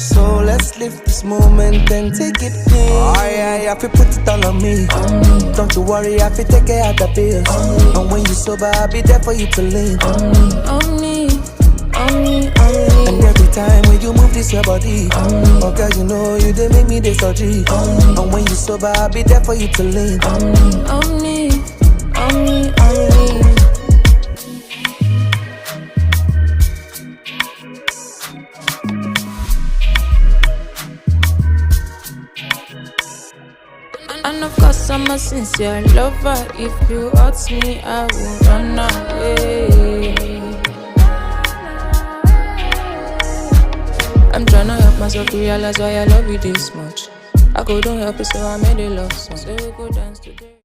So let's live this moment and take it in. Oh yeah, I feel put it all on me. Don't you worry, I feel take care of the bills. And when you sober, I'll be there for you to lean. On me, on me, on me. And every time when you move this your body, oh girl, you know you they make me this surgery. And when you sober, I'll be there for you to lean. On me, on me, on me. And of course I'm a sincere lover. If you hurt me, I will run away. I'm tryna help myself realize why I love you this much. I couldn't help it, so I made a love song. So we go dance today.